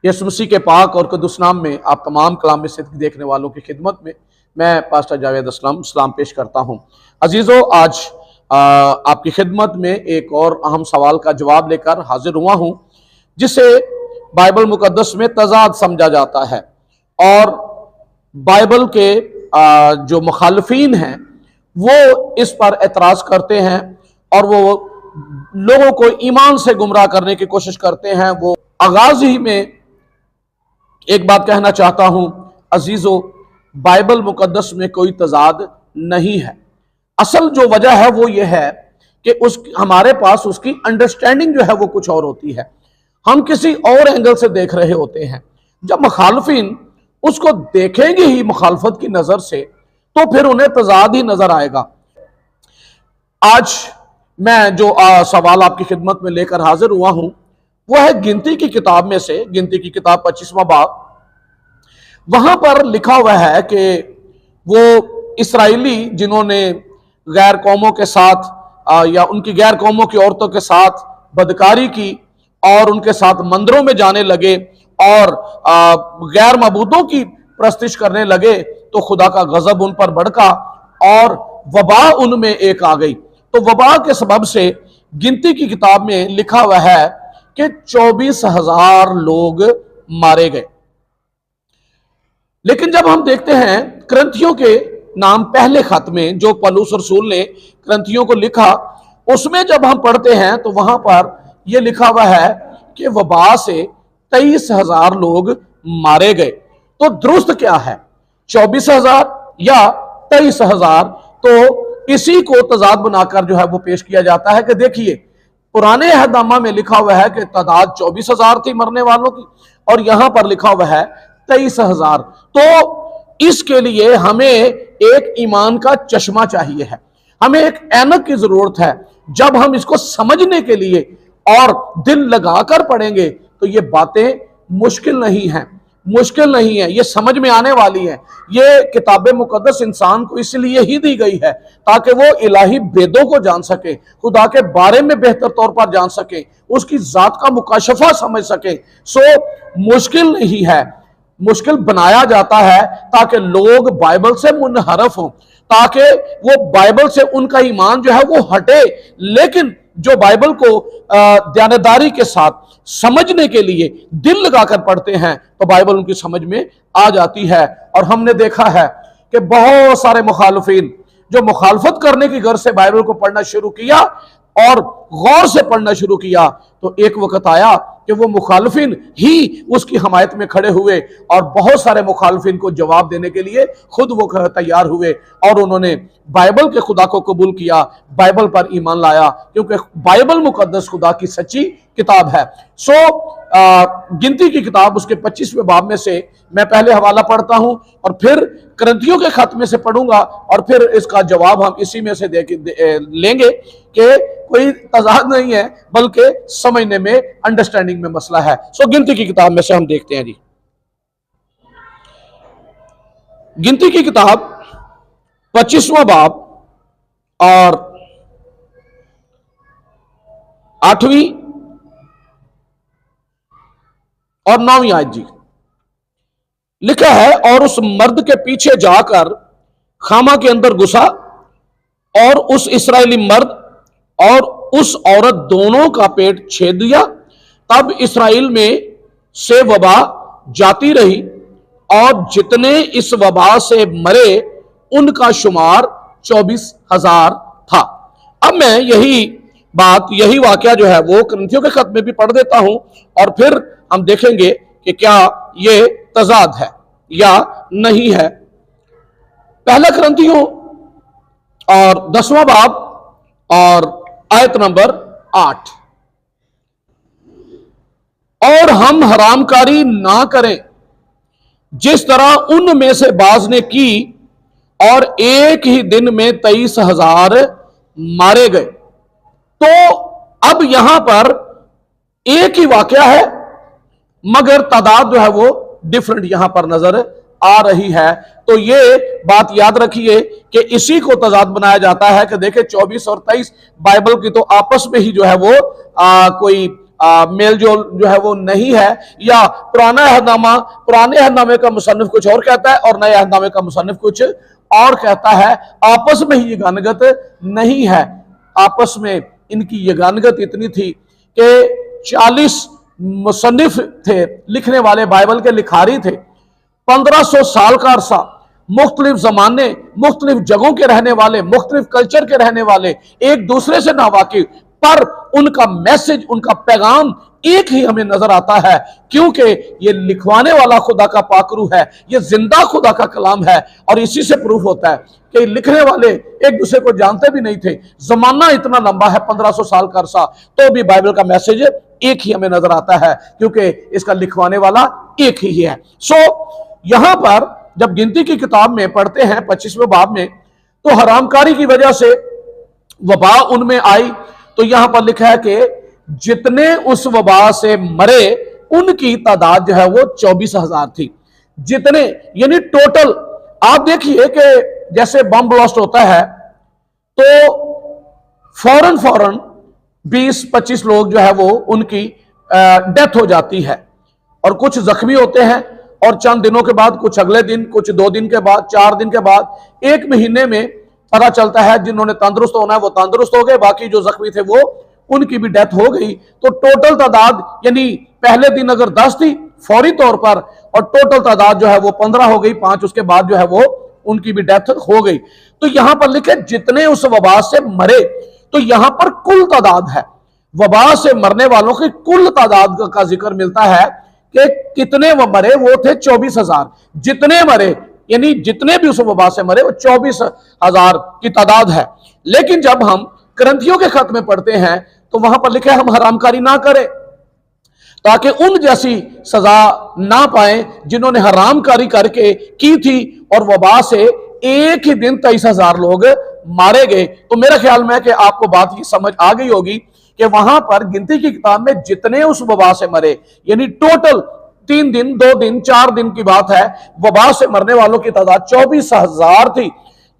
यीशु मसीह के पाक और क़ुद्दूस नाम में आप तमाम कलाम सिद्दीक़ देखने वालों की खिदमत में मैं पास्टर जावेद असलम सलाम पेश करता हूँ। अजीज़ों, आज आपकी खिदमत में एक और अहम सवाल का जवाब लेकर हाजिर हुआ हूँ, जिसे बाइबल मुकद्दस में तज़ाद समझा जाता है। और बाइबल के जो मुखालफीन हैं वो इस पर एतराज़ करते हैं और वो लोगों को ईमान से गुमराह करने की कोशिश करते हैं। वो आगाज़ ही में एक बात कहना चाहता हूं अजीज़ों, बाइबल मुकद्दस में कोई तज़ाद नहीं है। असल जो वजह है वो ये है कि हमारे पास उसकी अंडरस्टैंडिंग जो है वो कुछ और होती है, हम किसी और एंगल से देख रहे होते हैं। जब मुखालफिन उसको देखेंगे ही मुखालफत की नज़र से, तो फिर उन्हें तज़ाद ही नज़र आएगा। आज मैं जो सवाल आपकी खिदमत में लेकर हाजिर हुआ हूं वो है गिनती की किताब में से, गिनती की किताब 25वां बाब। वहां पर लिखा हुआ है कि वो इस्राएली जिन्होंने गैर कौमों के साथ या उनकी गैर कौमों की औरतों के साथ बदकारी की और उनके साथ मंदिरों में जाने लगे और गैर मबूदों की प्रस्तिश करने लगे, तो खुदा का गजब उन पर भड़का और वबा उनमें एक आ गई। तो वबा के सबब से गिनती की किताब में लिखा हुआ है कि 24,000 लोग मारे गए। लेकिन जब हम देखते हैं क्रंथियों के नाम पहले खत में जो पौलुस रसूल ने क्रंथियों को लिखा, उसमें जब हम पढ़ते हैं तो वहां पर यह लिखा हुआ है कि वबा से 23,000 लोग मारे गए। तो दुरुस्त क्या है, 24,000 या 23,000? तो इसी को तजाद बनाकर जो है वो पेश किया जाता है कि देखिए, पुराने अहदनामा में लिखा हुआ है कि तादाद 24,000 थी मरने वालों की, और यहां पर लिखा हुआ है 23,000। तो इसके लिए हमें एक ईमान का चश्मा चाहिए है, हमें एक ऐनक की जरूरत है। जब हम इसको समझने के लिए और दिल लगाकर पढ़ेंगे तो ये बातें मुश्किल नहीं है, ये समझ में आने वाली है। ये किताब मुकद्दस इंसान को इसलिए ही दी गई है ताकि वो इलाही भेदों को जान सके, खुदा के बारे में बेहतर तौर पर जान सके, उसकी जात का मुकाशफा समझ सके। सो मुश्किल नहीं है, मुश्किल बनाया जाता है ताकि लोग बाइबल से मुनहरफ हों, ताकि वो बाइबल से उनका ईमान जो है वो हटे। लेकिन जो बाइबल को ध्यानदारी के साथ समझने के लिए दिल लगाकर पढ़ते हैं तो बाइबल उनकी समझ में आ जाती है। और हमने देखा है कि बहुत सारे मुखालफिन जो मुखालफत करने की गर्ज से बाइबल को पढ़ना शुरू किया और गौर से पढ़ना शुरू किया, तो एक वक्त आया कि वो मुखालफिन ही उसकी हमायत में खड़े हुए और बहुत सारे मुखालफिन को जवाब देने के लिए खुद वो तैयार हुए और उन्होंने बाइबल के खुदा को कबूल किया, बाइबल पर ईमान लाया, क्योंकि बाइबल मुकद्दस खुदा की सच्ची किताब है। गिनती की किताब उसके 25वें बाब में से मैं पहले हवाला पढ़ता हूं और फिर क्रंथियों के खत में से पढ़ूंगा और फिर इसका जवाब हम इसी में से लेंगे कि कोई तजाद नहीं है बल्कि समझने में, अंडरस्टैंडिंग में मसला है। गिनती की किताब में से हम देखते हैं जी, गिनती की किताब 25वां बाब और 8वीं और 9वीं आयत जी। लिखा है, और उस मर्द के पीछे जाकर खामा के अंदर घुसा और उस इस्राएली मर्द और उस औरत दोनों का पेट छेद दिया। तब इस्राएल में से वबा जाती रही और जितने इस वबा से मरे उनका शुमार 24,000 था। अब मैं यही वाकया जो है वो क्रंथियों के खत में भी पढ़ देता हूं और फिर हम देखेंगे कि क्या ये तजाद है या नहीं है। पहला क्रंथियों और 10वां बाब और आयत नंबर 8, और हम हरामकारी ना करें जिस तरह उनमें से बाज ने की, और एक ही दिन में 23,000 मारे गए। तो अब यहां पर एक ही वाकया है मगर तादाद जो है वो डिफरेंट यहां पर नजर आ रही है। तो ये बात याद रखिए कि इसी को तजाद बनाया जाता है कि देखिए 24 और 23 बाइबल की तो आपस में ही जो है वो कोई मेल जोल जो है वो नहीं है, या पुराने अहदनामे का मुसन्निफ कुछ और कहता है और नए अहदनामे का मुसन्निफ कुछ और कहता है, आपस में ही यगानगत नहीं है। आपस में इनकी यगानगत इतनी थी कि 40 मुसन्निफ थे, लिखने वाले, बाइबल के लिखारी थे। 1500 साल का अरसा, मुख्तलिफ जमाने, मुख्तलिफ जगहों के रहने वाले, मुख्तलिफ कल्चर के रहने वाले, एक दूसरे से नावाकिफ, पर उनका मैसेज, उनका पैगाम एक ही हमें नजर आता है, क्योंकि ये लिखवाने वाला खुदा का पाकरू है, ये जिंदा खुदा का कलाम है। और इसी से प्रूफ होता है कि लिखने वाले एक दूसरे को जानते भी नहीं थे। जमाना इतना लंबा है, 1500 साल का अरसा, तो भी बाइबल का मैसेज एक ही हमें नजर आता है, क्योंकि इसका लिखवाने वाला एक ही है। सो यहां पर जब गिनती की किताब में पढ़ते हैं 25वें बाब में, तो हरामकारी की वजह से वबा उनमें आई। तो यहां पर लिखा है कि जितने उस वबा से मरे उनकी तादाद जो है वो 24,000 थी। जितने, यानी टोटल। आप देखिए कि जैसे बम ब्लास्ट होता है तो फौरन 20-25 लोग जो है वो उनकी डेथ हो जाती है, और कुछ जख्मी होते हैं, और चंद दिनों के बाद, कुछ अगले दिन, कुछ 2 दिन के बाद, 4 दिन के बाद, 1 महीने में पता चलता है जिन्होंने तंदुरुस्त होना है वो तंदुरुस्त हो गए, बाकी जो जख्मी थे वो उनकी भी डेथ हो गई। तो टोटल तादाद, यानी पहले दिन अगर 10 थी फौरी तौर पर, और टोटल तादाद जो है वो 15 हो गई, 5 उसके बाद जो है वो उनकी भी डेथ हो गई। तो यहां पर लिखे जितने उस वबा से मरे, तो यहां पर कुल तादाद है, वबा से मरने वालों की कुल तादाद का जिक्र मिलता है कि कितने वो मरे, वो थे 24,000। जितने मरे, यानी जितने भी उस वबा से मरे वो 24,000 की तादाद है। लेकिन जब हम करंथियों के खत में पढ़ते हैं तो वहां पर लिखा है हम हरामकारी ना करें, ताकि उन जैसी सजा ना पाए जिन्होंने हरामकारी करके की थी, और वबा से एक ही दिन 23,000 लोग मारे गए। तो मेरा ख्याल में कि आपको बात ये समझ आ गई होगी कि वहां पर गिनती की किताब में जितने उस वबा से मरे, यानी टोटल 3 दिन, 2 दिन, 4 दिन की बात है, वबा से मरने वालों की तादाद 24,000 थी।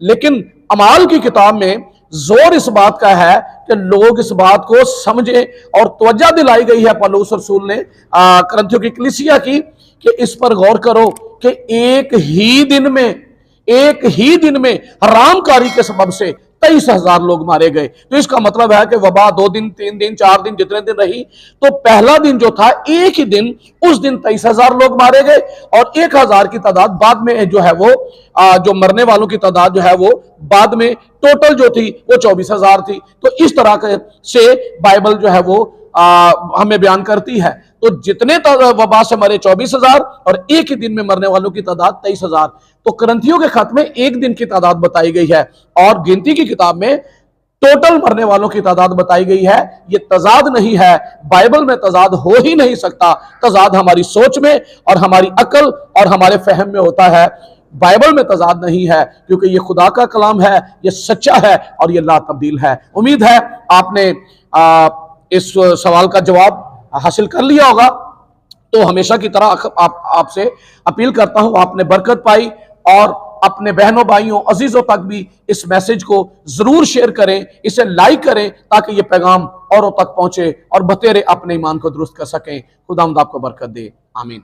लेकिन अमाल की किताब में जोर इस बात का है कि लोग इस बात को समझे, और तवज्जो दिलाई गई है पौलुस रसूल ने करंथियों की कलीसिया की, कि इस पर गौर करो कि एक ही दिन में हरामकारी के सबब से 23,000 लोग मारे गए। तो इसका मतलब है कि वबा 2 दिन, 3 दिन, 4 दिन, जितने दिन रही, तो पहला दिन जो था एक ही दिन, उस दिन 23,000 लोग मारे गए, और 1,000 की तादाद बाद में जो है वो जो मरने वालों की तादाद जो है वो बाद में टोटल जो थी वो 24,000 थी। तो इस तरह से बाइबल जो है वो हमें बयान करती है। तो जितने वबा से मरे 24,000, और एक ही दिन में मरने वालों की तादाद 23,000। तो करंथियों के खत में एक दिन की तादाद बताई गई है, और गिनती की किताब में टोटल मरने वालों की तादाद बताई गई है। ये तजाद नहीं है, बाइबल में तजाद हो ही नहीं सकता। तजाद हमारी सोच में और हमारी अकल और हमारे फहम में होता है, बाइबल में तजाद नहीं है, क्योंकि ये खुदा का कलाम है, ये सच्चा है और ये ला तब्दील है। उम्मीद है आपने इस सवाल का जवाब हासिल कर लिया होगा। तो हमेशा की तरह आपसे अपील करता हूं, आपने बरकत पाई, और अपने बहनों, भाइयों, अजीजों तक भी इस मैसेज को जरूर शेयर करें, इसे लाइक करें, ताकि ये पैगाम औरों तक पहुंचे और बतेरे अपने ईमान को दुरुस्त कर सकें। खुदावंद आपको बरकत दे। आमीन।